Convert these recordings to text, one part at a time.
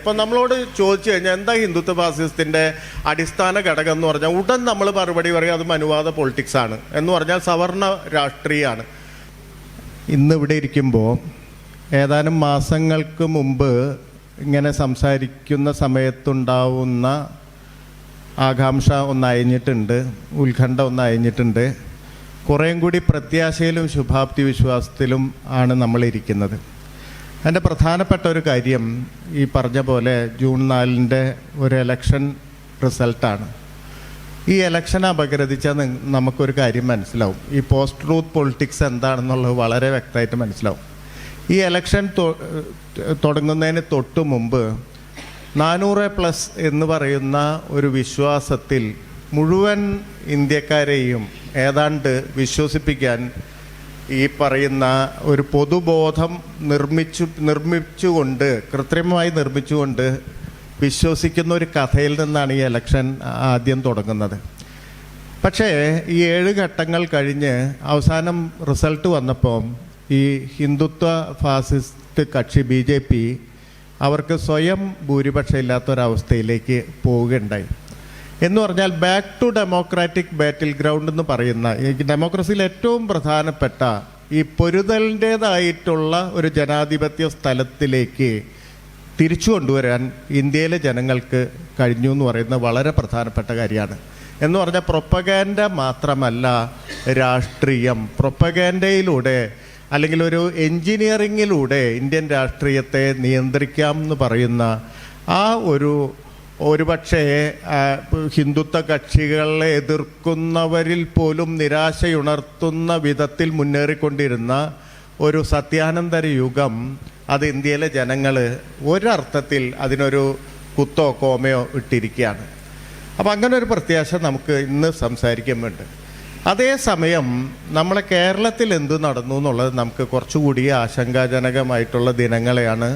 ഇപ്പം നമ്മളോട് ചോദിച്ചു കഴിഞ്ഞാൽ എന്താ ഹിന്ദുത്വ ഫാസിസത്തിന്റെ അടിസ്ഥാന ഘടകം എന്ന് പറഞ്ഞാൽ ഉടൻ നമ്മൾ മറുപടി പറയും അത് മനുവാദ പൊളിറ്റിക്സ് ആണ് എന്ന് പറഞ്ഞാൽ സവർണ രാഷ്ട്രീയമാണ്. ഇന്ന് ഇവിടെ ഇരിക്കുമ്പോൾ ഏതാനും മാസങ്ങൾക്ക് മുമ്പ് ഇങ്ങനെ സംസാരിക്കുന്ന സമയത്തുണ്ടാവുന്ന ആകാംക്ഷ ഒന്ന് അയഞ്ഞിട്ടുണ്ട്, ഉത്കണ്ഠ ഒന്ന് അയഞ്ഞിട്ടുണ്ട്. കുറേയും കൂടി പ്രത്യാശയിലും ശുഭാപ്തി വിശ്വാസത്തിലും ആണ് നമ്മളിരിക്കുന്നത്. അതിൻ്റെ പ്രധാനപ്പെട്ട ഒരു കാര്യം ഈ പറഞ്ഞ പോലെ ജൂൺ 4 ഒരു എലക്ഷൻ റിസൾട്ടാണ്. ഈ എലക്ഷൻ അപഗ്രഥിച്ചാൽ നമുക്കൊരു കാര്യം മനസ്സിലാവും. ഈ പോസ്റ്റ് ട്രൂത്ത് പൊളിറ്റിക്സ് എന്താണെന്നുള്ളത് വളരെ വ്യക്തമായിട്ട് മനസ്സിലാവും. ഈ എലക്ഷൻ തുടങ്ങുന്നതിന് തൊട്ട് മുമ്പ് 400+ എന്ന് പറയുന്ന ഒരു വിശ്വാസത്തിൽ മുഴുവൻ ഇന്ത്യക്കാരെയും ഏതാണ്ട് വിശ്വസിപ്പിക്കാൻ ഈ പറയുന്ന ഒരു പൊതുബോധം നിർമ്മിച്ചുകൊണ്ട് കൃത്രിമമായി നിർമ്മിച്ചുകൊണ്ട് വിശ്വസിക്കുന്ന ഒരു കഥയിൽ നിന്നാണ് ഈ എലക്ഷൻ ആദ്യം തുടങ്ങുന്നത്. പക്ഷേ ഈ 7 ഘട്ടങ്ങൾ കഴിഞ്ഞ് അവസാനം റിസൾട്ട് വന്നപ്പോൾ ഈ ഹിന്ദുത്വ ഫാസിസ്റ്റ് കക്ഷി BJP അവർക്ക് സ്വയം ഭൂരിപക്ഷം ഇല്ലാത്തൊരവസ്ഥയിലേക്ക് പോവുകയുണ്ടായി. എന്ന് പറഞ്ഞാൽ back to democratic battle ground എന്ന് പറയുന്ന ഈ ഡെമോക്രസിയിൽ ഏറ്റവും പ്രധാനപ്പെട്ട ഈ പൊരുതലിൻ്റേതായിട്ടുള്ള ഒരു ജനാധിപത്യ സ്ഥലത്തിലേക്ക് തിരിച്ചു കൊണ്ടുവരാൻ ഇന്ത്യയിലെ ജനങ്ങൾക്ക് കഴിഞ്ഞു എന്ന് പറയുന്നത് വളരെ പ്രധാനപ്പെട്ട കാര്യമാണ്. എന്ന് പറഞ്ഞാൽ പ്രൊപ്പഗാൻഡ മാത്രമല്ല രാഷ്ട്രീയം, പ്രൊപ്പഗാൻഡയിലൂടെ അല്ലെങ്കിൽ ഒരു എൻജിനീയറിങ്ങിലൂടെ ഇന്ത്യൻ രാഷ്ട്രീയത്തെ നിയന്ത്രിക്കാം എന്ന് പറയുന്ന ആ ഒരുപക്ഷേ ഹിന്ദുത്വ കക്ഷികളെ എതിർക്കുന്നവരിൽ പോലും നിരാശയുണർത്തുന്ന വിധത്തിൽ മുന്നേറിക്കൊണ്ടിരുന്ന ഒരു സത്യാനന്തര യുഗം അത് ഇന്ത്യയിലെ ജനങ്ങൾ ഒരർത്ഥത്തിൽ അതിനൊരു കുത്തോ കോമയോ ഇട്ടിരിക്കുകയാണ്. അപ്പം അങ്ങനെ ഒരു പ്രത്യാശ നമുക്ക് ഇന്ന് സംസാരിക്കുന്നുണ്ട്. അതേസമയം നമ്മളെ കേരളത്തിൽ എന്ത് നടന്നു എന്നുള്ളത് നമുക്ക് കുറച്ചുകൂടി ആശങ്കാജനകമായിട്ടുള്ള ദിനങ്ങളെയാണ്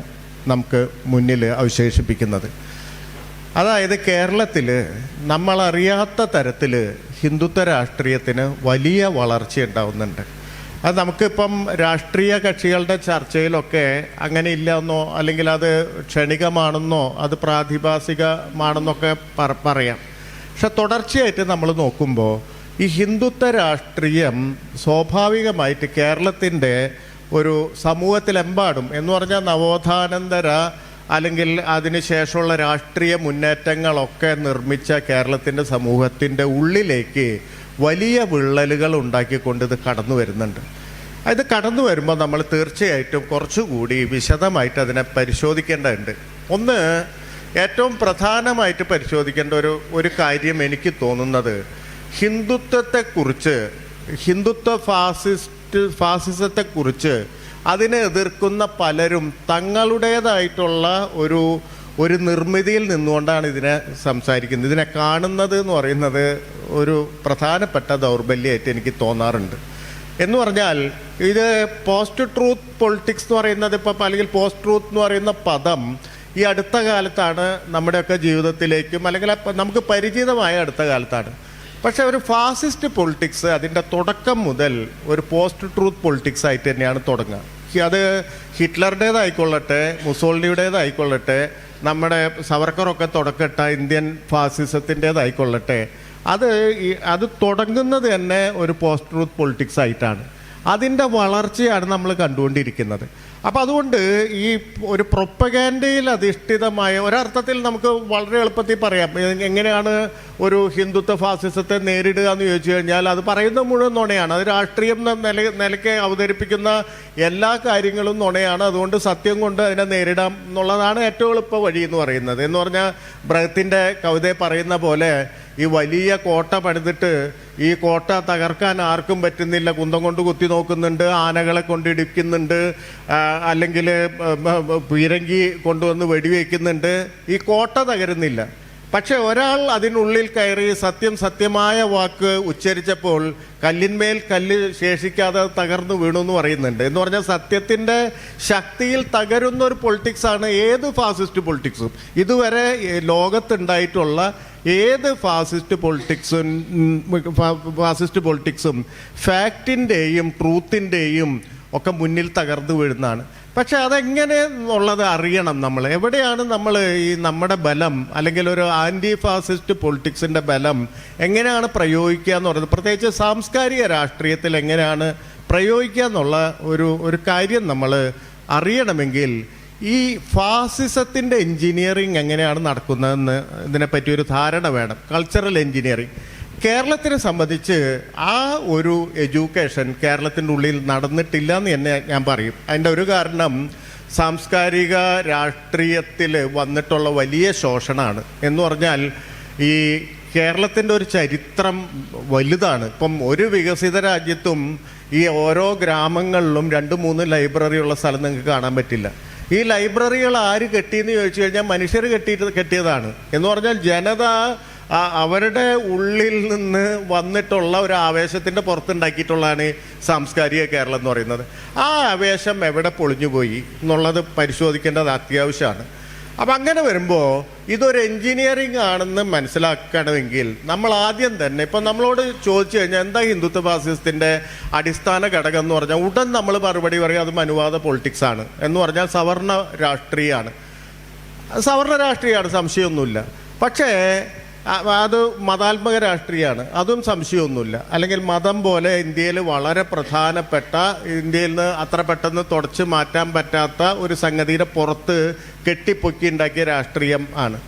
നമുക്ക് മുന്നിൽ അവശേഷിപ്പിക്കുന്നത്. അതായത് കേരളത്തിൽ നമ്മളറിയാത്ത തരത്തിൽ ഹിന്ദുത്വ രാഷ്ട്രീയത്തിന് വലിയ വളർച്ച ഉണ്ടാവുന്നുണ്ട്. അത് നമുക്കിപ്പം രാഷ്ട്രീയ കക്ഷികളുടെ ചർച്ചയിലൊക്കെ അങ്ങനെ ഇല്ലെന്നോ അല്ലെങ്കിൽ അത് ക്ഷണികമാണെന്നോ അത് പ്രാതിഭാസികമാണെന്നൊക്കെ പറയാം. പക്ഷെ തുടർച്ചയായിട്ട് നമ്മൾ നോക്കുമ്പോൾ ഈ ഹിന്ദുത്വ രാഷ്ട്രീയം സ്വാഭാവികമായിട്ട് കേരളത്തിൻ്റെ ഒരു സമൂഹത്തിലെമ്പാടും എന്ന് പറഞ്ഞാൽ നവോത്ഥാനന്തര അല്ലെങ്കിൽ അതിനുശേഷമുള്ള രാഷ്ട്രീയ മുന്നേറ്റങ്ങളൊക്കെ നിർമ്മിച്ച കേരളത്തിൻ്റെ സമൂഹത്തിൻ്റെ ഉള്ളിലേക്ക് വലിയ വിള്ളലുകൾ ഉണ്ടാക്കിക്കൊണ്ട് ഇത് കടന്നു വരുന്നുണ്ട്. ഇത് കടന്നു വരുമ്പോൾ നമ്മൾ തീർച്ചയായിട്ടും കുറച്ചുകൂടി വിശദമായിട്ട് അതിനെ പരിശോധിക്കേണ്ടതുണ്ട്. ഒന്ന്, ഏറ്റവും പ്രധാനമായിട്ട് പരിശോധിക്കേണ്ട ഒരു കാര്യം എനിക്ക് തോന്നുന്നത് ഹിന്ദുത്വത്തെക്കുറിച്ച്, ഹിന്ദുത്വ ഫാസിസത്തെക്കുറിച്ച് അതിനെ എതിർക്കുന്ന പലരും തങ്ങളുടേതായിട്ടുള്ള ഒരു നിർമ്മിതിയിൽ നിന്നുകൊണ്ടാണ് ഇതിനെ സംസാരിക്കുന്നത്. ഇതിനെ കാണുന്നത് എന്ന് പറയുന്നത് ഒരു പ്രധാനപ്പെട്ട ദൗർബല്യമായിട്ട് എനിക്ക് തോന്നാറുണ്ട്. എന്ന് പറഞ്ഞാൽ ഇത് പോസ്റ്റ് ട്രൂത്ത് പൊളിറ്റിക്സ് എന്ന് പറയുന്നത് ഇപ്പം അല്ലെങ്കിൽ പോസ്റ്റ് ട്രൂത്ത് എന്ന് പറയുന്ന പദം ഈ അടുത്ത കാലത്താണ് നമ്മുടെയൊക്കെ ജീവിതത്തിലേക്കും അല്ലെങ്കിൽ നമുക്ക് പരിചിതമായ അടുത്ത കാലത്താണ്. പക്ഷേ ഒരു ഫാസിസ്റ്റ് പൊളിറ്റിക്സ് അതിൻ്റെ തുടക്കം മുതൽ ഒരു പോസ്റ്റ് ട്രൂത്ത് പൊളിറ്റിക്സ് ആയിട്ട് തന്നെയാണ് തുടങ്ങുക. അത് ഹിറ്റ്ലറുടേതായിക്കൊള്ളട്ടെ, മുസോളിനിയുടേതായിക്കൊള്ളട്ടെ, നമ്മുടെ സവർക്കറൊക്കെ തുടക്കട്ട ഇന്ത്യൻ ഫാസിസത്തിൻ്റേതായിക്കൊള്ളട്ടെ, അത് തുടങ്ങുന്നത് തന്നെ ഒരു പോസ്റ്റ് ട്രൂത്ത് പൊളിറ്റിക്സ് ആയിട്ടാണ്. അതിൻ്റെ വളർച്ചയാണ് നമ്മൾ കണ്ടുകൊണ്ടിരിക്കുന്നത്. അപ്പം അതുകൊണ്ട് ഈ ഒരു പ്രൊപ്പഗാൻഡയിൽ അധിഷ്ഠിതമായ ഒരർത്ഥത്തിൽ നമുക്ക് വളരെ എളുപ്പത്തിൽ പറയാം എങ്ങനെയാണ് ഒരു ഹിന്ദുത്വ ഫാസിസത്തെ നേരിടുക എന്ന് ചോദിച്ചു കഴിഞ്ഞാൽ അത് പറയുന്നത് മുഴുവൻ നുണയാണ്. അത് രാഷ്ട്രീയം നിലയ്ക്ക് അവതരിപ്പിക്കുന്ന എല്ലാ കാര്യങ്ങളും നുണയാണ്. അതുകൊണ്ട് സത്യം കൊണ്ട് അതിനെ നേരിടാം എന്നുള്ളതാണ് ഏറ്റവും എളുപ്പ വഴി എന്ന് പറയുന്നത്. എന്ന് പറഞ്ഞാൽ ബ്രഹത്തിൻ്റെ കവിതയെ പറയുന്ന പോലെ ഈ വലിയ കോട്ട പണിതിട്ട് ഈ കോട്ട തകർക്കാൻ ആർക്കും പറ്റുന്നില്ല, കുന്തം കൊണ്ട് കുത്തി നോക്കുന്നുണ്ട്, ആനകളെ കൊണ്ട് ഇടിക്കുന്നുണ്ട്, അല്ലെങ്കിൽ പീരങ്കി കൊണ്ടുവന്ന് വെടിവെക്കുന്നുണ്ട്, ഈ കോട്ട തകരുന്നില്ല. പക്ഷെ ഒരാൾ അതിനുള്ളിൽ കയറി സത്യമായ വാക്ക് ഉച്ചരിച്ചപ്പോൾ കല്ലിന്മേൽ കല്ല് ശേഷിക്കാതെ തകർന്നു വീണു എന്ന് പറയുന്നുണ്ട്. എന്ന് പറഞ്ഞാൽ സത്യത്തിൻ്റെ ശക്തിയിൽ തകരുന്ന ഒരു പൊളിറ്റിക്സാണ് ഏത് ഫാസിസ്റ്റ് പൊളിറ്റിക്സും. ഇതുവരെ ലോകത്തുണ്ടായിട്ടുള്ള ഏത് ഫാസിസ്റ്റ് പൊളിറ്റിക്സും ഫാക്റ്റിൻ്റെയും ട്രൂത്തിൻ്റെയും ഒക്കെ മുന്നിൽ തകർന്നു വീഴുന്നതാണ്. പക്ഷെ അതെങ്ങനെ എന്നുള്ളത് അറിയണം. നമ്മൾ എവിടെയാണ് നമ്മൾ ഈ നമ്മുടെ ബലം അല്ലെങ്കിൽ ഒരു ആൻറ്റി ഫാസിസ്റ്റ് പൊളിറ്റിക്സിൻ്റെ ബലം എങ്ങനെയാണ് പ്രയോഗിക്കുക എന്ന് പറയുന്നത്, പ്രത്യേകിച്ച് സാംസ്കാരിക രാഷ്ട്രീയത്തിൽ എങ്ങനെയാണ് പ്രയോഗിക്കുക എന്നുള്ള ഒരു കാര്യം നമ്മൾ അറിയണമെങ്കിൽ ഈ ഫാസിസത്തിൻ്റെ എൻജിനീയറിങ് എങ്ങനെയാണ് നടക്കുന്നതെന്ന് ഇതിനെപ്പറ്റി ഒരു ധാരണ വേണം. കൾച്ചറൽ എൻജിനീയറിങ് കേരളത്തിനെ സംബന്ധിച്ച് ആ ഒരു എഡ്യൂക്കേഷൻ കേരളത്തിൻ്റെ ഉള്ളിൽ നടന്നിട്ടില്ല എന്ന് തന്നെ ഞാൻ പറയും. അതിൻ്റെ ഒരു കാരണം സാംസ്കാരിക രാഷ്ട്രീയത്തിൽ വന്നിട്ടുള്ള വലിയ ശോഷണമാണ്. എന്ന് പറഞ്ഞാൽ ഈ കേരളത്തിൻ്റെ ഒരു ചരിത്രം വലുതാണ്. ഇപ്പം ഒരു വികസിത രാജ്യത്തും ഈ ഓരോ ഗ്രാമങ്ങളിലും 2-3 ലൈബ്രറി ഉള്ള സ്ഥലം നിങ്ങൾക്ക് കാണാൻ പറ്റില്ല. ഈ ലൈബ്രറികൾ ആര് കെട്ടിയെന്ന് ചോദിച്ചു കഴിഞ്ഞാൽ മനുഷ്യർ കെട്ടിയതാണ്. എന്ന് പറഞ്ഞാൽ ജനത അവരുടെ ഉള്ളിൽ നിന്ന് വന്നിട്ടുള്ള ഒരു ആവേശത്തിൻ്റെ പുറത്തുണ്ടാക്കിയിട്ടുള്ളതാണ് സാംസ്കാരിക കേരളം എന്ന് പറയുന്നത്. ആ ആവേശം എവിടെ പൊളിഞ്ഞുപോയി എന്നുള്ളത് പരിശോധിക്കേണ്ടത് അത്യാവശ്യമാണ്. അപ്പം അങ്ങനെ വരുമ്പോൾ ഇതൊരു എൻജിനീയറിംഗ് ആണെന്ന് മനസ്സിലാക്കണമെങ്കിൽ നമ്മൾ ആദ്യം തന്നെ ഇപ്പം നമ്മളോട് ചോദിച്ചു കഴിഞ്ഞാൽ എന്താ ഹിന്ദുത്വ ഫാസിസത്തിൻ്റെ അടിസ്ഥാന ഘടകം എന്ന് പറഞ്ഞാൽ ഉടൻ നമ്മൾ മറുപടി പറയും അത് മനുവാദ പൊളിറ്റിക്സ് ആണ്. എന്ന് പറഞ്ഞാൽ സവർണ രാഷ്ട്രീയമാണ്, സംശയമൊന്നുമില്ല. പക്ഷേ അത് മതാത്മക രാഷ്ട്രീയമാണ്, അതും സംശയമൊന്നുമില്ല. അല്ലെങ്കിൽ മതം പോലെ ഇന്ത്യയിൽ വളരെ പ്രധാനപ്പെട്ട, ഇന്ത്യയിൽ നിന്ന് അത്ര പെട്ടെന്ന് തുടച്ച് മാറ്റാൻ പറ്റാത്ത ഒരു സംഗതിയുടെ പുറത്ത് കെട്ടിപ്പൊക്കി ഉണ്ടാക്കിയ രാഷ്ട്രീയം ആണ്.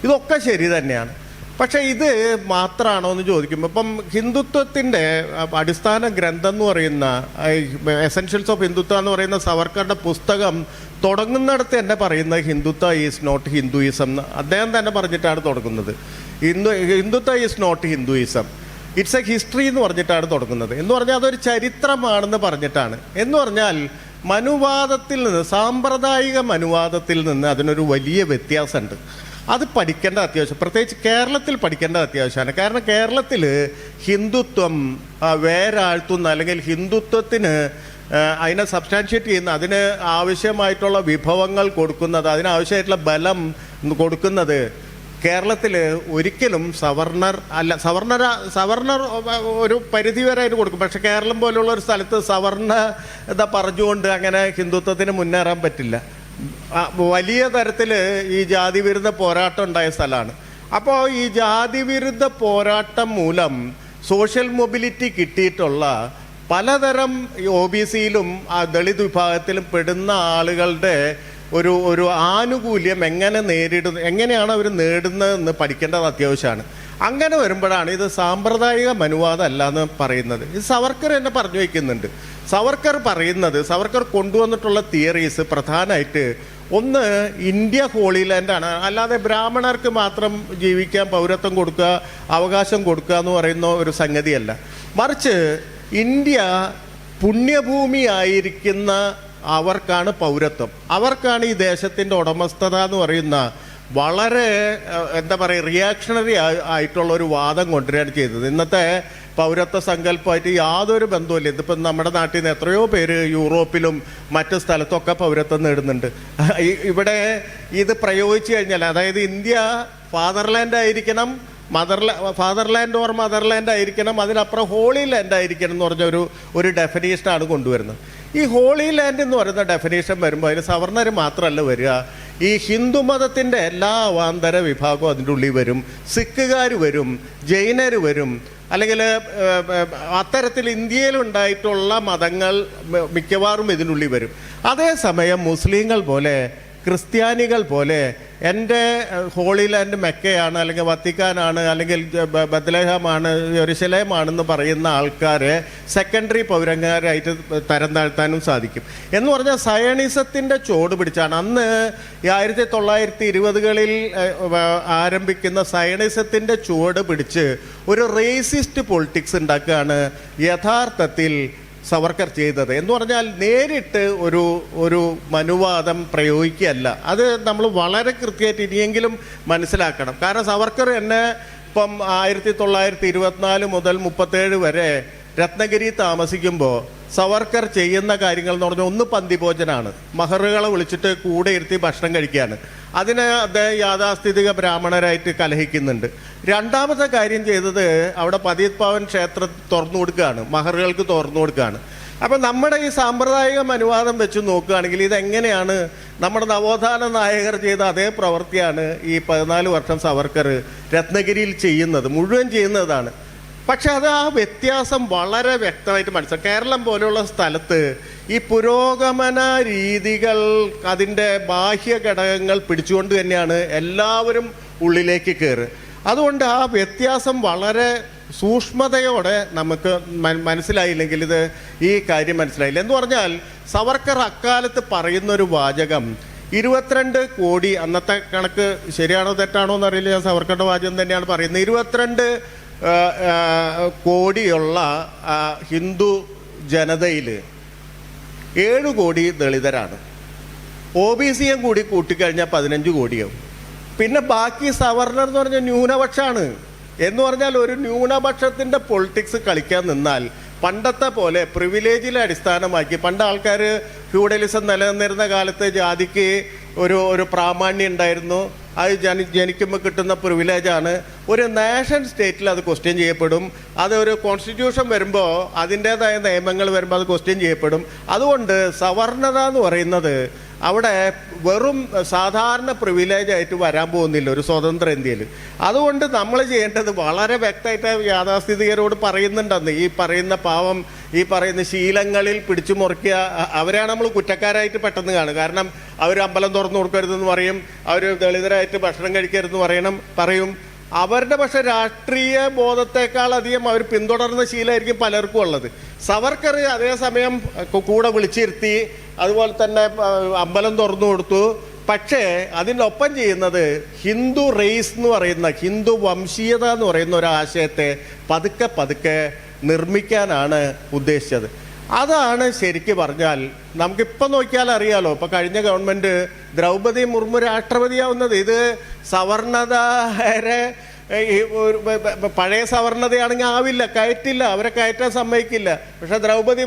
ഇതൊക്കെ ശരി തന്നെയാണ്. പക്ഷേ ഇത് മാത്രമാണോ എന്ന് ചോദിക്കുമ്പോൾ ഇപ്പം ഹിന്ദുത്വത്തിൻ്റെ അടിസ്ഥാന ഗ്രന്ഥം എന്ന് പറയുന്ന എസെൻഷ്യൽസ് ഓഫ് ഹിന്ദുത്വ എന്ന് പറയുന്ന സവർക്കറുടെ പുസ്തകം തുടങ്ങുന്നിടത്ത് തന്നെ പറയുന്നത് ഹിന്ദുത്വ ഈസ് നോട്ട് ഹിന്ദുയിസം എന്ന് അദ്ദേഹം തന്നെ പറഞ്ഞിട്ടാണ് തുടങ്ങുന്നത്. Hindutva is not Hinduism, it's a history എന്ന് പറഞ്ഞിട്ടാണ് തുടങ്ങുന്നത്. എന്ന് പറഞ്ഞാൽ അതൊരു ചരിത്രമാണെന്ന് പറഞ്ഞിട്ടാണ്. എന്ന് പറഞ്ഞാൽ മനുവാദത്തിൽ നിന്ന്, സാമ്പ്രദായിക മനുവാദത്തിൽ നിന്ന് അതിനൊരു വലിയ വ്യത്യാസമുണ്ട്. അത് പഠിക്കേണ്ട അത്യാവശ്യം, പ്രത്യേകിച്ച് കേരളത്തിൽ പഠിക്കേണ്ട അത്യാവശ്യമാണ്. കാരണം കേരളത്തിൽ ഹിന്ദുത്വം വേരാഴ്ത്തുന്ന അല്ലെങ്കിൽ ഹിന്ദുത്വത്തിന് അതിനെ സബ്സ്റ്റാൻഷ്യേറ്റ് ചെയ്യുന്ന, അതിന് ആവശ്യമായിട്ടുള്ള വിഭവങ്ങൾ കൊടുക്കുന്നത്, അതിനാവശ്യമായിട്ടുള്ള ബലം കൊടുക്കുന്നത് കേരളത്തിൽ ഒരിക്കലും സവർണർ ഒരു പരിധി വരെ അതിന് കൊടുക്കും. പക്ഷെ കേരളം പോലുള്ള ഒരു സ്ഥലത്ത് സവർണത പറഞ്ഞുകൊണ്ട് അങ്ങനെ ഹിന്ദുത്വത്തിന് മുന്നേറാൻ പറ്റില്ല. വലിയ തരത്തിൽ ഈ ജാതിവിരുദ്ധ പോരാട്ടം ഉണ്ടായ സ്ഥലമാണ്. അപ്പോൾ ഈ ജാതിവിരുദ്ധ പോരാട്ടം മൂലം സോഷ്യൽ മൊബിലിറ്റി കിട്ടിയിട്ടുള്ള പലതരം OBCയിലും ദളിത് വിഭാഗത്തിലും പെടുന്ന ആളുകളുടെ ഒരു ആനുകൂല്യം എങ്ങനെയാണ് അവർ നേടുന്നതെന്ന് പഠിക്കേണ്ടത് അത്യാവശ്യമാണ്. അങ്ങനെ വരുമ്പോഴാണ് ഇത് സാമ്പ്രദായിക മനുവാദം അല്ല എന്ന് പറയുന്നത്. ഇത് സവർക്കർ എന്നെ പറഞ്ഞു വയ്ക്കുന്നുണ്ട്. സവർക്കർ കൊണ്ടുവന്നിട്ടുള്ള തിയറീസ് പ്രധാനമായിട്ട് ഒന്ന് ഇന്ത്യ ഹോളി ലാൻഡാണ്. അല്ലാതെ ബ്രാഹ്മണർക്ക് മാത്രം ജീവിക്കാൻ പൗരത്വം കൊടുക്കുക, അവകാശം കൊടുക്കുക എന്ന് പറയുന്ന ഒരു സംഗതിയല്ല. മറിച്ച് ഇന്ത്യ പുണ്യഭൂമി ആയിരിക്കുന്ന അവർക്കാണ് പൗരത്വം, അവർക്കാണ് ഈ ദേശത്തിൻ്റെ ഉടമസ്ഥത എന്ന് പറയുന്ന വളരെ എന്താ പറയുക റിയാക്ഷണറി ആയിട്ടുള്ള ഒരു വാദം കൊണ്ടുവരികയാണ് ചെയ്തത്. ഇന്നത്തെ പൗരത്വ സങ്കല്പമായിട്ട് യാതൊരു ബന്ധവുമില്ല. ഇതിപ്പം നമ്മുടെ നാട്ടിൽ നിന്ന് എത്രയോ പേര് യൂറോപ്പിലും മറ്റു സ്ഥലത്തൊക്കെ പൗരത്വം നേടുന്നുണ്ട്. ഇവിടെ ഇത് പ്രയോഗിച്ചു കഴിഞ്ഞാൽ, അതായത് ഇന്ത്യ ഫാദർലാൻഡ് ആയിരിക്കണം, ഫാദർലാൻഡ് ഓർ മദർലാൻഡ് ആയിരിക്കണം, അതിനപ്പുറം ഹോളി ലാൻഡ് ആയിരിക്കണം എന്ന് പറഞ്ഞ ഒരു ഡെഫിനേഷനാണ് കൊണ്ടുവരുന്നത്. ഈ ഹോളി ലാൻഡ് എന്ന് പറയുന്ന ഡെഫിനേഷൻ വരുമ്പോൾ അതിൽ സവർണർ മാത്രമല്ല വരിക, ഈ ഹിന്ദു മതത്തിൻ്റെ എല്ലാ അവാന്തര വിഭാഗവും അതിൻ്റെ ഉള്ളിൽ വരും. സിഖുകാർ വരും, ജൈനർ വരും, അല്ലെങ്കിൽ അത്തരത്തിൽ ഇന്ത്യയിലുണ്ടായിട്ടുള്ള മതങ്ങൾ മിക്കവാറും ഇതിനുള്ളിൽ വരും. അതേസമയം മുസ്ലിങ്ങൾ പോലെ, ക്രിസ്ത്യാനികൾ പോലെ എൻ്റെ ഹോളി ലാൻഡ് മെക്കയാണ്, അല്ലെങ്കിൽ വത്തിക്കാനാണ്, അല്ലെങ്കിൽ ബത്ലഹേമാണ്, യെരുശലേമാണെന്ന് പറയുന്ന ആൾക്കാരെ സെക്കൻഡറി പൗരന്മാരായിട്ട് തരം താഴ്ത്താനും സാധിക്കും. എന്ന് പറഞ്ഞാൽ സയണിസത്തിൻ്റെ ചുവട് പിടിച്ചാണ് അന്ന് 1920കളിൽ ആരംഭിക്കുന്ന സയണിസത്തിൻ്റെ ചുവട് പിടിച്ച് ഒരു റേസിസ്റ്റ് പൊളിറ്റിക്സ് ഉണ്ടാക്കുകയാണ് യഥാർത്ഥത്തിൽ സവർക്കർ ചെയ്തത്. എന്ന് പറഞ്ഞാൽ നേരിട്ട് ഒരു മനുവാദം പ്രയോഗിക്കുകയല്ല. അത് നമ്മൾ വളരെ കൃത്യമായിട്ട് ഇനിയെങ്കിലും മനസ്സിലാക്കണം. കാരണം സവർക്കർ എന്നെ ഇപ്പം 1924 മുതൽ 37 വരെ രത്നഗിരി താമസിക്കുമ്പോൾ സവർക്കർ ചെയ്യുന്ന കാര്യങ്ങൾ എന്ന് പറഞ്ഞാൽ ഒന്ന് പന്തിഭോജനാണ്. മഹറുകളെ വിളിച്ചിട്ട് കൂടെ ഇരുത്തി ഭക്ഷണം കഴിക്കുകയാണ്. അതിന് അദ്ദേഹം യാഥാസ്ഥിതിക ബ്രാഹ്മണരായിട്ട് കലഹിക്കുന്നുണ്ട്. രണ്ടാമത്തെ കാര്യം ചെയ്തത് അവിടെ പതിത് പാവൻ ക്ഷേത്രം തുറന്നു കൊടുക്കുകയാണ്, മഹറുകൾക്ക് തുറന്നു കൊടുക്കുകയാണ്. അപ്പം നമ്മുടെ ഈ സാമ്പ്രദായിക അനുവാദം വെച്ച് നോക്കുകയാണെങ്കിൽ ഇതെങ്ങനെയാണ് നമ്മുടെ നവോത്ഥാന നായകർ ചെയ്ത അതേ പ്രവൃത്തിയാണ് ഈ 14 വർഷം സവർക്കർ രത്നഗിരിയിൽ ചെയ്യുന്നത്, മുഴുവൻ ചെയ്യുന്നതാണ്. പക്ഷെ അത് ആ വ്യത്യാസം വളരെ വ്യക്തമായിട്ട് മനസ്സിലാക്കും. കേരളം പോലെയുള്ള സ്ഥലത്ത് ഈ പുരോഗമന രീതികൾ അതിൻ്റെ ബാഹ്യ ഘടകങ്ങൾ പിടിച്ചുകൊണ്ട് തന്നെയാണ് എല്ലാവരും ഉള്ളിലേക്ക് കയറുക. അതുകൊണ്ട് ആ വ്യത്യാസം വളരെ സൂക്ഷ്മതയോടെ നമുക്ക് മനസ്സിലായില്ലെങ്കിൽ ഇത് ഈ കാര്യം മനസ്സിലായില്ല. എന്ന് പറഞ്ഞാൽ സവർക്കർ അക്കാലത്ത് പറയുന്നൊരു വാചകം 22 കോടി, അന്നത്തെ കണക്ക് ശരിയാണോ തെറ്റാണോ എന്നറിയില്ല, ഞാൻ സവർക്കറുടെ വാചകം തന്നെയാണ് പറയുന്നത്. 22 കോടിയുള്ള ഹിന്ദു ജനതയിൽ 7 കോടി ദളിതരാണ്. OBC കൂടി കൂട്ടിക്കഴിഞ്ഞാൽ 15 കോടിയാവും. പിന്നെ ബാക്കി സവർണർ എന്ന് പറഞ്ഞാൽ ന്യൂനപക്ഷമാണ്. എന്ന് പറഞ്ഞാൽ ഒരു ന്യൂനപക്ഷത്തിൻ്റെ പൊളിറ്റിക്സ് കളിക്കാൻ നിന്നാൽ പണ്ടത്തെ പോലെ പ്രിവിലേജിലെ അടിസ്ഥാനമാക്കി, പണ്ട് ആൾക്കാർ ഫ്യൂഡലിസം നിലനിന്നിരുന്ന കാലത്ത് ജാതിക്ക് ഒരു പ്രാമാണ്യം ഉണ്ടായിരുന്നു. അത് ജനിക്കുമ്പോൾ കിട്ടുന്ന പ്രിവിലേജാണ്. ഒരു നാഷൻ സ്റ്റേറ്റിൽ അത് ക്വസ്റ്റ്യൻ ചെയ്യപ്പെടും. അത് ഒരു കോൺസ്റ്റിറ്റ്യൂഷൻ വരുമ്പോൾ അതിൻ്റേതായ നിയമങ്ങൾ വരുമ്പോൾ അത് ക്വസ്റ്റ്യൻ ചെയ്യപ്പെടും. അതുകൊണ്ട് സവർണത എന്ന് പറയുന്നത് അവിടെ വെറും സാധാരണ പ്രിവിലേജായിട്ട് വരാൻ പോകുന്നില്ല ഒരു സ്വതന്ത്ര ഇന്ത്യയിൽ. അതുകൊണ്ട് നമ്മൾ ചെയ്യേണ്ടത് വളരെ വ്യക്തമായിട്ട് യാഥാസ്ഥിതികരോട് പറയുന്നുണ്ടെന്ന്, ഈ പറയുന്ന പാവം ഈ പറയുന്ന ശീലങ്ങളിൽ പിടിച്ചു മുറുക്കിയ അവരാണ് നമ്മൾ കുറ്റക്കാരായിട്ട് പെട്ടെന്ന് കാണുക. കാരണം അവർ അമ്പലം തുറന്നു കൊടുക്കരുതെന്ന് പറയും, അവർ ദളിതരായിട്ട് ഭക്ഷണം കഴിക്കരുതെന്ന് പറയും. അവരുടെ പക്ഷെ രാഷ്ട്രീയ ബോധത്തെക്കാൾ അധികം അവർ പിന്തുടർന്ന ശീലമായിരിക്കും പലർക്കും ഉള്ളത്. സവർക്കർ അതേസമയം കൂടെ വിളിച്ചിരുത്തി, അതുപോലെ തന്നെ അമ്പലം തുറന്നു കൊടുത്തു. പക്ഷേ അതിനൊപ്പം ചെയ്യുന്നത് ഹിന്ദു റേസ് എന്ന് പറയുന്ന, ഹിന്ദു വംശീയത എന്ന് പറയുന്ന ഒരു ആശയത്തെ പതുക്കെ പതുക്കെ നിർമ്മിക്കാനാണ് ഉദ്ദേശിച്ചത്. അതാണ് ശരിക്ക് പറഞ്ഞാൽ നമുക്കിപ്പോൾ നോക്കിയാൽ അറിയാലോ. ഇപ്പോൾ കഴിഞ്ഞ ഗവൺമെൻറ് ദ്രൗപദി മുർമു രാഷ്ട്രപതിയാവുന്നത് ഇത് സവർണതരെ പഴയ സവർണതയാണെങ്കിൽ ആവില്ല, കയറ്റില്ല, അവരെ കയറ്റാൻ സമ്മതിക്കില്ല. പക്ഷെ ദ്രൗപദി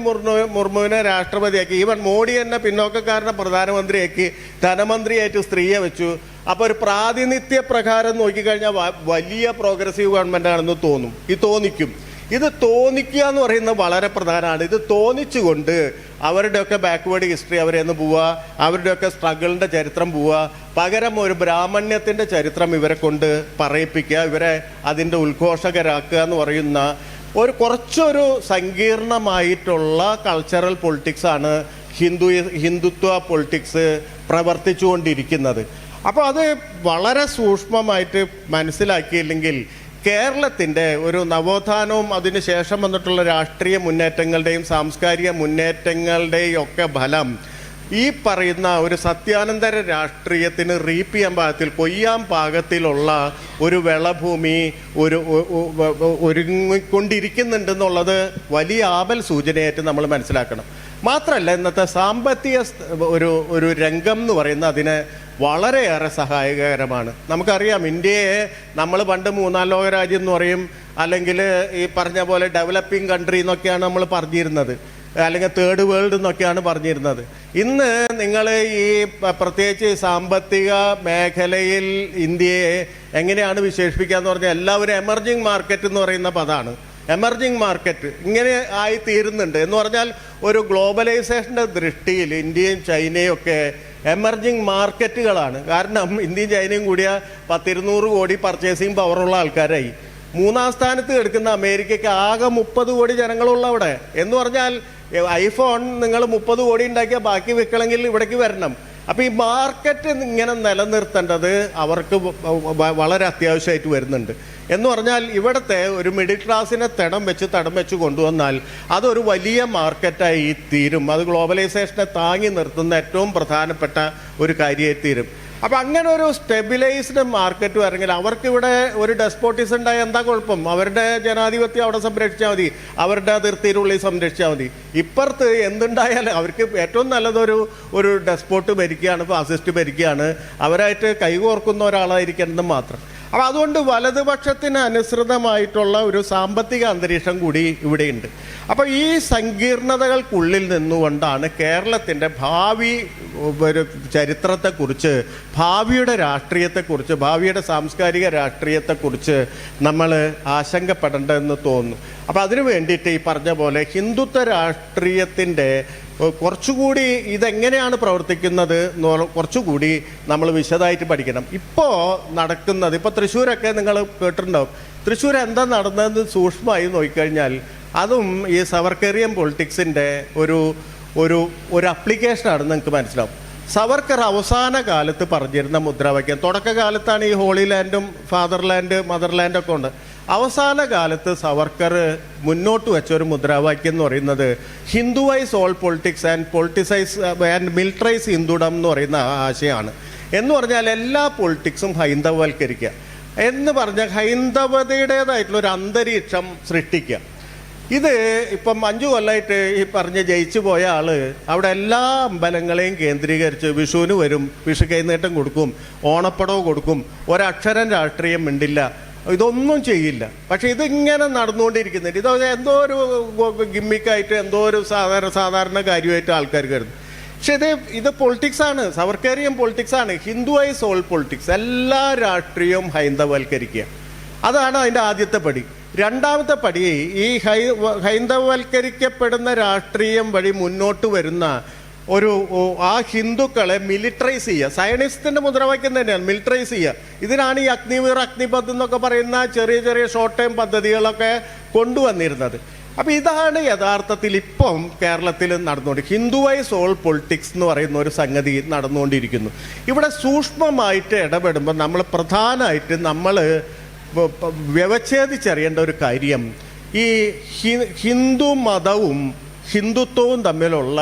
മുർമുവിനെ രാഷ്ട്രപതിയാക്കി. ഈവൻ മോഡി തന്നെ പിന്നോക്കക്കാരനെ പ്രധാനമന്ത്രിയാക്കി, ധനമന്ത്രിയായിട്ട് സ്ത്രീയെ വെച്ചു. അപ്പോൾ ഒരു പ്രാതിനിധ്യ പ്രകാരം നോക്കിക്കഴിഞ്ഞാൽ വലിയ പ്രോഗ്രസീവ് ഗവൺമെൻറ് ആണെന്ന് തോന്നിക്കും. ഇത് തോന്നിക്കുക എന്ന് പറയുന്നത് വളരെ പ്രധാനമാണ്. ഇത് തോന്നിച്ചുകൊണ്ട് അവരുടെയൊക്കെ ബാക്ക്വേർഡ് ഹിസ്റ്ററി അവരെന്ന് പോവുക, അവരുടെയൊക്കെ സ്ട്രഗിളിൻ്റെ ചരിത്രം പോവുക, പകരം ഒരു ബ്രാഹ്മണ്യത്തിൻ്റെ ചരിത്രം ഇവരെ കൊണ്ട് പറയിപ്പിക്കുക, ഇവരെ അതിൻ്റെ ഉദ്ഘോഷകരാക്കുക എന്ന് പറയുന്ന കുറച്ചൊരു സങ്കീർണമായിട്ടുള്ള കൾച്ചറൽ പൊളിറ്റിക്സാണ് ഹിന്ദുത്വ പൊളിറ്റിക്സ് പ്രവർത്തിച്ചുകൊണ്ടിരിക്കുന്നത്. അപ്പോൾ അത് വളരെ സൂക്ഷ്മമായിട്ട് മനസ്സിലാക്കിയില്ലെങ്കിൽ കേരളത്തിൻ്റെ ഒരു നവോത്ഥാനവും അതിന് ശേഷം വന്നിട്ടുള്ള രാഷ്ട്രീയ മുന്നേറ്റങ്ങളുടെയും സാംസ്കാരിക മുന്നേറ്റങ്ങളുടെയും ഒക്കെ ഫലം ഈ പറയുന്ന ഒരു സത്യാനന്തര രാഷ്ട്രീയത്തിന് റീപ്പ് ചെയ്യാൻ പാകത്തിൽ, കൊയ്യാൻ പാകത്തിലുള്ള ഒരു വിളഭൂമി ഒരുങ്ങിക്കൊണ്ടിരിക്കുന്നുണ്ടെന്നുള്ളത് വലിയ ആപൽ സൂചനയായിട്ട് നമ്മൾ മനസ്സിലാക്കണം. മാത്രമല്ല ഇന്നത്തെ സാമ്പത്തിക ഒരു രംഗം എന്ന് പറയുന്നത് അതിന് വളരെയേറെ സഹായകരമാണ്. നമുക്കറിയാം ഇന്ത്യയെ നമ്മൾ പണ്ട് 3-ാം ലോക രാജ്യം എന്ന് പറയും, അല്ലെങ്കിൽ ഈ പറഞ്ഞ പോലെ ഡെവലപ്പിംഗ് കൺട്രി എന്നൊക്കെയാണ് നമ്മൾ പറഞ്ഞിരുന്നത്, അല്ലെങ്കിൽ തേർഡ് വേൾഡ് എന്നൊക്കെയാണ് പറഞ്ഞിരുന്നത്. ഇന്ന് നിങ്ങൾ ഈ പ്രത്യേകിച്ച് സാമ്പത്തിക മേഖലയിൽ ഇന്ത്യയെ എങ്ങനെയാണ് വിശേഷിപ്പിക്കുക എന്ന് പറഞ്ഞാൽ എല്ലാവരും എമർജിങ് മാർക്കറ്റ് എന്ന് പറയുന്ന പദമാണ്. എമർജിങ് മാർക്കറ്റ് ഇങ്ങനെ ആയി തീരുന്നുണ്ട്. എന്ന് പറഞ്ഞാൽ ഒരു ഗ്ലോബലൈസേഷൻ്റെ ദൃഷ്ടിയിൽ ഇന്ത്യയും ചൈനയും ഒക്കെ എമർജിങ് മാർക്കറ്റുകളാണ്. കാരണം ഇന്ത്യയും ചൈനയും കൂടിയ 100-200 കോടി പർച്ചേസിങ് പവറുള്ള ആൾക്കാരായി. 3-ാം സ്ഥാനത്ത് കിടക്കുന്ന അമേരിക്കയ്ക്ക് ആകെ 30 കോടി ജനങ്ങളുള്ള അവിടെ. എന്ന് പറഞ്ഞാൽ ഐഫോൺ നിങ്ങൾ 30 കോടി ഉണ്ടാക്കിയാൽ ബാക്കി വിൽക്കണമെങ്കിൽ ഇവിടേക്ക് വരണം. അപ്പോൾ ഈ മാർക്കറ്റ് ഇങ്ങനെ നിലനിർത്തേണ്ടത് അവർക്ക് വളരെ അത്യാവശ്യമായിട്ട് വരുന്നുണ്ട്. എന്ന് പറഞ്ഞാൽ ഇവിടുത്തെ ഒരു മിഡിൽ ക്ലാസ്സിനെ തടം വെച്ച് കൊണ്ടുവന്നാൽ അതൊരു വലിയ മാർക്കറ്റായി തീരും. അത് ഗ്ലോബലൈസേഷനെ താങ്ങി നിർത്തുന്ന ഏറ്റവും പ്രധാനപ്പെട്ട ഒരു കാര്യമായി തീരും. അപ്പം അങ്ങനെ ഒരു സ്റ്റെബിലൈസ്ഡ് മാർക്കറ്റ് വരെങ്കിൽ അവർക്കിവിടെ ഒരു ഡെസ്പോട്ടിസം ഉണ്ടായാൽ എന്താ കുഴപ്പം? അവരുടെ ജനാധിപത്യം അവിടെ സംരക്ഷിച്ചാൽ മതി, അവരുടെ അതിർത്തിയിലുള്ളിൽ സംരക്ഷിച്ചാൽ മതി. ഇപ്പുറത്ത് എന്തുണ്ടായാലും അവർക്ക് ഏറ്റവും നല്ലതൊരു ഡെസ്പോട്ട് ഭരിക്കുകയാണ്, ഫാസിസ്റ്റ് ഭരിക്കുകയാണ്, അവരായിട്ട് കൈകോർക്കുന്ന ഒരാളായിരിക്കണമെന്ന് മാത്രം. അപ്പോൾ അതുകൊണ്ട് വലതുപക്ഷത്തിന് അനുസൃതമായിട്ടുള്ള ഒരു സാമ്പത്തിക അന്തരീക്ഷം കൂടി ഇവിടെയുണ്ട്. അപ്പോൾ ഈ സങ്കീർണതകൾക്കുള്ളിൽ നിന്നുകൊണ്ടാണ് കേരളത്തിൻ്റെ ഭാവി ഒരു ചരിത്രത്തെക്കുറിച്ച്, ഭാവിയുടെ രാഷ്ട്രീയത്തെക്കുറിച്ച്, ഭാവിയുടെ സാംസ്കാരിക രാഷ്ട്രീയത്തെക്കുറിച്ച് നമ്മൾ ആശങ്കപ്പെടേണ്ടതെന്ന് തോന്നുന്നു. അപ്പോൾ അതിനു വേണ്ടിയിട്ട് ഈ പറഞ്ഞ പോലെ ഹിന്ദുത്വ രാഷ്ട്രീയത്തിൻ്റെ കുറച്ചുകൂടി ഇതെങ്ങനെയാണ് പ്രവർത്തിക്കുന്നത് കുറച്ചുകൂടി നമ്മൾ വിശദമായിട്ട് പഠിക്കണം. ഇപ്പോൾ നടക്കുന്നത്, ഇപ്പോൾ തൃശ്ശൂരൊക്കെ നിങ്ങൾ കേട്ടിട്ടുണ്ടാവും. തൃശ്ശൂർ എന്താ നടന്നതെന്ന് സൂക്ഷ്മമായി നോക്കിക്കഴിഞ്ഞാൽ അതും ഈ സവർക്കറിയൻ പൊളിറ്റിക്സിൻ്റെ ഒരു ഒരു ഒരു അപ്ലിക്കേഷനാണെന്ന് നിങ്ങൾക്ക് മനസ്സിലാവും. സവർക്കർ അവസാന കാലത്ത് പറഞ്ഞിരുന്ന മുദ്രാവാക്യം, തുടക്കകാലത്താണ് ഈ ഹോളി ലാൻഡും ഫാദർലാൻഡ് മദർലാൻഡൊക്കെ ഉണ്ട്. അവസാന കാലത്ത് സവർക്കർ മുന്നോട്ട് വെച്ച ഒരു മുദ്രാവാക്യം എന്ന് പറയുന്നത് Hinduise all politics and politicise and militarise Hindudom എന്ന് പറയുന്ന ആശയമാണ്. എന്ന് പറഞ്ഞാൽ എല്ലാ പൊളിറ്റിക്സും ഹൈന്ദവവൽക്കരിക്കുക എന്ന് പറഞ്ഞാൽ ഹൈന്ദവതയുടേതായിട്ടുള്ളൊരു അന്തരീക്ഷം സൃഷ്ടിക്കുക. ഇത് ഇപ്പം 5 കൊല്ലമായിട്ട് ഈ പറഞ്ഞ് ജയിച്ചു പോയ ആള് അവിടെ എല്ലാ അമ്പലങ്ങളെയും കേന്ദ്രീകരിച്ച് വിഷുവിന് വരും, വിഷു കൈനീട്ടം കൊടുക്കും, ഓണപ്പടവ് കൊടുക്കും, ഒരക്ഷരം രാഷ്ട്രീയം മിണ്ടില്ല, ഇതൊന്നും ചെയ്യില്ല. പക്ഷെ ഇതിങ്ങനെ നടന്നുകൊണ്ടിരിക്കുന്നുണ്ട്. ഇത് എന്തോ ഒരു ഗിമ്മിക്കായിട്ട്, എന്തോ ഒരു സാധാരണ കാര്യമായിട്ട് ആൾക്കാർ കരുതും. പക്ഷെ ഇത് പൊളിറ്റിക്സാണ്, സവർക്കേറിയൻ പൊളിറ്റിക്സാണ്, ഹിന്ദുവൈസ് ഓൾ പൊളിറ്റിക്സ്. എല്ലാ രാഷ്ട്രീയവും ഹൈന്ദവവൽക്കരിക്കുക. അതാണ് അതിൻ്റെ ആദ്യത്തെ പടി. രണ്ടാമത്തെ പടി, ഈ ഹൈന്ദവവൽക്കരിക്കപ്പെടുന്ന രാഷ്ട്രീയം വഴി മുന്നോട്ട് വരുന്ന ആ ഹിന്ദുക്കളെ മിലിറ്ററൈസ് ചെയ്യുക. സയനിസ്റ്റിൻ്റെ മുദ്രാവാക്യം തന്നെയാണ് മിലിറ്ററൈസ് ചെയ്യുക. ഇതിനാണ് ഈ അഗ്നിവീർ, അഗ്നിപഥ് എന്നൊക്കെ പറയുന്ന ചെറിയ ചെറിയ ഷോർട്ട് ടൈം പദ്ധതികളൊക്കെ കൊണ്ടുവന്നിരുന്നത്. അപ്പോൾ ഇതാണ് യഥാർത്ഥത്തിൽ ഇപ്പം കേരളത്തിൽ നടന്നുകൊണ്ട് ഹിന്ദുവൈസ് ഓൾ പൊളിറ്റിക്സ് എന്ന് പറയുന്ന ഒരു സംഗതി നടന്നുകൊണ്ടിരിക്കുന്നു. ഇവിടെ സൂക്ഷ്മമായിട്ട് ഇടപെടുമ്പോൾ നമ്മൾ പ്രധാനമായിട്ട് നമ്മൾ വ്യവച്ഛേദിച്ചറിയേണ്ട ഒരു കാര്യം, ഈ ഹിന്ദു മതവും ഹിന്ദുത്വവും തമ്മിലുള്ള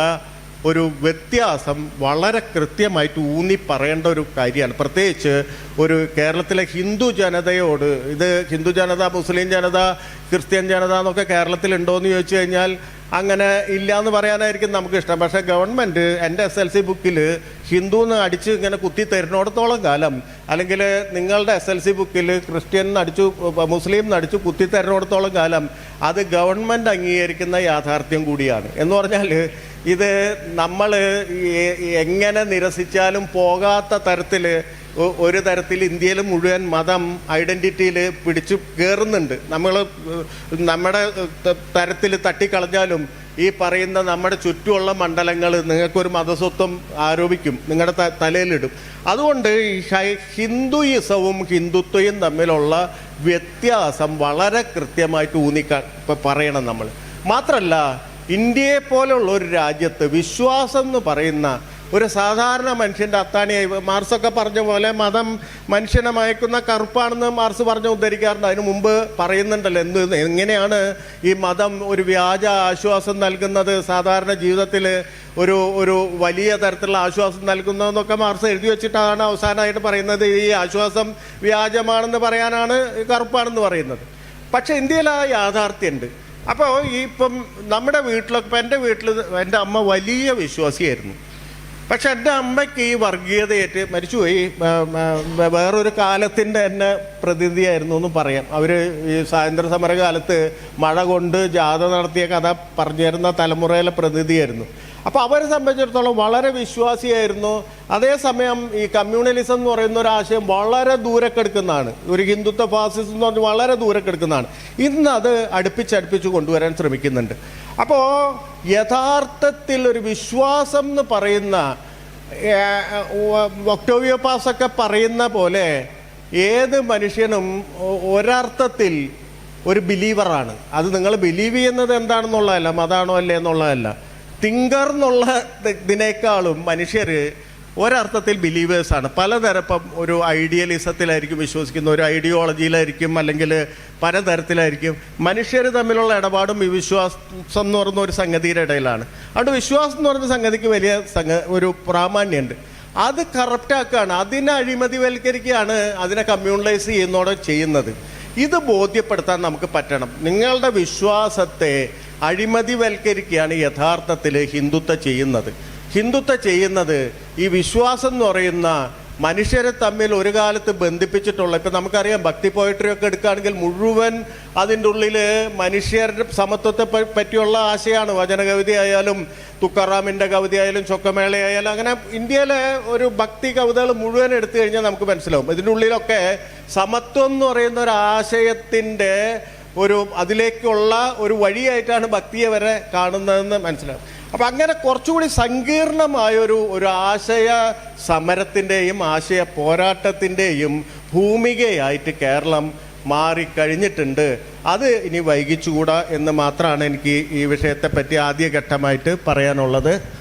ഒരു വ്യത്യാസം വളരെ കൃത്യമായിട്ട് ഊന്നി പറയേണ്ട ഒരു കാര്യമാണ്. പ്രത്യേകിച്ച് ഒരു കേരളത്തിലെ ഹിന്ദു ജനതയോട്, ഇത് ഹിന്ദു ജനത, മുസ്ലിം ജനത, ക്രിസ്ത്യൻ ജനത എന്നൊക്കെ കേരളത്തിലുണ്ടോയെന്ന് ചോദിച്ചു കഴിഞ്ഞാൽ അങ്ങനെ ഇല്ല എന്ന് പറയാനായിരിക്കും നമുക്കിഷ്ടം. പക്ഷേ ഗവൺമെൻറ് എൻ്റെ SLC ബുക്കിൽ ഹിന്ദു എന്ന് അടിച്ച് ഇങ്ങനെ കുത്തി തരുന്നിടത്തോളം കാലം, അല്ലെങ്കിൽ നിങ്ങളുടെ SLC ബുക്കിൽ ക്രിസ്ത്യൻ അടിച്ചു, മുസ്ലിം അടിച്ചു കുത്തി തരുന്നിടത്തോളം കാലം അത് ഗവൺമെൻറ് അംഗീകരിക്കുന്ന യാഥാർത്ഥ്യം കൂടിയാണ്. എന്ന് പറഞ്ഞാൽ ഇത് നമ്മൾ എങ്ങനെ നിരസിച്ചാലും പോകാത്ത തരത്തിൽ ഒരു തരത്തിൽ ഇന്ത്യയിൽ മുഴുവൻ മതം ഐഡൻറ്റിറ്റിയിൽ പിടിച്ചു കയറുന്നുണ്ട്. നമ്മുടെ തരത്തിൽ തട്ടിക്കളഞ്ഞാലും ഈ പറയുന്ന നമ്മുടെ ചുറ്റുമുള്ള മണ്ഡലങ്ങൾ നിങ്ങൾക്കൊരു മതസ്വത്വം ആരോപിക്കും, നിങ്ങളുടെ തലയിലിടും. അതുകൊണ്ട് ഹിന്ദുയിസവും ഹിന്ദുത്വവും തമ്മിലുള്ള വ്യത്യാസം വളരെ കൃത്യമായിട്ട് പറയണം നമ്മൾ. മാത്രമല്ല, ഇന്ത്യയെ പോലുള്ള ഒരു രാജ്യത്ത് വിശ്വാസം എന്ന് പറയുന്ന ഒരു സാധാരണ മനുഷ്യൻ്റെ അത്താണിയായി, മാർസൊക്കെ പറഞ്ഞ പോലെ മതം മനുഷ്യനെ മയക്കുന്ന കറുപ്പാണെന്ന് മാർസ് പറഞ്ഞ് ഉദ്ധരിക്കാറുണ്ട്. അതിനു മുമ്പ് പറയുന്നുണ്ടല്ലോ എങ്ങനെയാണ് ഈ മതം ഒരു വ്യാജ ആശ്വാസം നൽകുന്നത്, സാധാരണ ജീവിതത്തിൽ ഒരു വലിയ തരത്തിലുള്ള ആശ്വാസം നൽകുന്നതെന്നൊക്കെ മാർസ് എഴുതി വെച്ചിട്ടാണ് അവസാനമായിട്ട് പറയുന്നത് ഈ ആശ്വാസം വ്യാജമാണെന്ന് പറയാനാണ് കറുപ്പാണെന്ന് പറയുന്നത്. പക്ഷേ ഇന്ത്യയിൽ ആ യാഥാർത്ഥ്യമുണ്ട്. അപ്പോൾ ഇപ്പം നമ്മുടെ വീട്ടിലൊക്കെ, ഇപ്പം എൻ്റെ വീട്ടിൽ എൻ്റെ അമ്മ വലിയ വിശ്വാസിയായിരുന്നു. പക്ഷെ എൻ്റെ അമ്മയ്ക്ക് ഈ വർഗീയതയേറ്റ് മരിച്ചുപോയി. വേറൊരു കാലത്തിൻ്റെ തന്നെ പ്രതിനിധിയായിരുന്നു എന്ന് പറയാം. അവർ ഈ സ്വാതന്ത്ര്യ സമരകാലത്ത് മഴ കൊണ്ട് ജാഥ നടത്തിയ കഥ പറഞ്ഞു തരുന്ന തലമുറയിലെ പ്രതിനിധിയായിരുന്നു. അപ്പോൾ അവരെ സംബന്ധിച്ചിടത്തോളം വളരെ വിശ്വാസിയായിരുന്നു. അതേസമയം ഈ കമ്മ്യൂണലിസം എന്ന് പറയുന്ന ഒരു ആശയം വളരെ ദൂരെ കിടക്കുന്നതാണ്, ഒരു ഹിന്ദുത്വ ഫാസിസം എന്ന് പറഞ്ഞാൽ വളരെ ദൂരെ കിടക്കുന്നതാണ്. ഇന്ന് അത് അടുപ്പിച്ചടുപ്പിച്ച് കൊണ്ടുവരാൻ ശ്രമിക്കുന്നുണ്ട്. അപ്പോൾ യഥാർത്ഥത്തിൽ ഒരു വിശ്വാസം എന്ന് പറയുന്ന, ഒക്ടോവിയോ പാസൊക്കെ പറയുന്ന പോലെ ഏത് മനുഷ്യനും ഒരർത്ഥത്തിൽ ഒരു ബിലീവറാണ്. അത് നിങ്ങൾ ബിലീവ് ചെയ്യുന്നത് എന്താണെന്നുള്ളതല്ല, മതാണോ അല്ലേ എന്നുള്ളതല്ല. തിങ്കർ എന്നുള്ള ഇതിനേക്കാളും മനുഷ്യർ ഒരർത്ഥത്തിൽ ബിലീവേഴ്സാണ്. പലതരം, ഇപ്പം ഒരു ഐഡിയലിസത്തിലായിരിക്കും വിശ്വസിക്കുന്ന, ഒരു ഐഡിയോളജിയിലായിരിക്കും, അല്ലെങ്കിൽ പലതരത്തിലായിരിക്കും. മനുഷ്യർ തമ്മിലുള്ള ഇടപാടും ഈ വിശ്വാസം എന്ന് പറയുന്ന ഒരു സംഗതിയുടെ ഇടയിലാണ്. അതുകൊണ്ട് വിശ്വാസം എന്ന് പറയുന്ന സംഗതിക്ക് വലിയ ഒരു പ്രാമാണ്യമുണ്ട്. അത് കറപ്റ്റാക്കുകയാണ്, അതിനെ അഴിമതിവൽക്കരിക്കുകയാണ്, അതിനെ കമ്മ്യൂണലൈസ് ചെയ്യുന്നത്. ഇത് ബോധ്യപ്പെടുത്താൻ നമുക്ക് പറ്റണം. നിങ്ങളുടെ വിശ്വാസത്തെ അഴിമതിവൽക്കരിക്കുകയാണ് യഥാർത്ഥത്തിൽ ഹിന്ദുത്വം ചെയ്യുന്നത്. ഈ വിശ്വാസം എന്ന് പറയുന്ന മനുഷ്യരെ തമ്മിൽ ഒരു കാലത്ത് ബന്ധിപ്പിച്ചിട്ടുള്ള, ഇപ്പം നമുക്കറിയാം ഭക്തി പോയട്രി ഒക്കെ എടുക്കുകയാണെങ്കിൽ മുഴുവൻ അതിൻ്റെ ഉള്ളിൽ മനുഷ്യരുടെ സമത്വത്തെ പറ്റിയുള്ള ആശയമാണ്. വചനകവിതയായാലും തുക്കാറാമിൻ്റെ കവിതയായാലും ചൊക്കമേളയായാലും അങ്ങനെ ഇന്ത്യയിലെ ഒരു ഭക്തി കവിതകൾ മുഴുവൻ എടുത്തു കഴിഞ്ഞാൽ നമുക്ക് മനസ്സിലാവും ഇതിൻ്റെ ഉള്ളിലൊക്കെ സമത്വം എന്ന് പറയുന്ന ഒരു ആശയത്തിൻ്റെ അതിലേക്കുള്ള ഒരു വഴിയായിട്ടാണ് ഭക്തിയെ വരെ കാണുന്നതെന്ന് മനസ്സിലാവും. അപ്പം അങ്ങനെ കുറച്ചുകൂടി സങ്കീർണമായൊരു ആശയ സമരത്തിൻ്റെയും ആശയ പോരാട്ടത്തിൻ്റെയും ഭൂമികയായിട്ട് കേരളം മാറിക്കഴിഞ്ഞിട്ടുണ്ട്. അത് ഇനി വൈകിച്ചുകൂടാ എന്ന് മാത്രമാണ് എനിക്ക് ഈ വിഷയത്തെപ്പറ്റി ആദ്യഘട്ടമായിട്ട് പറയാനുള്ളത്.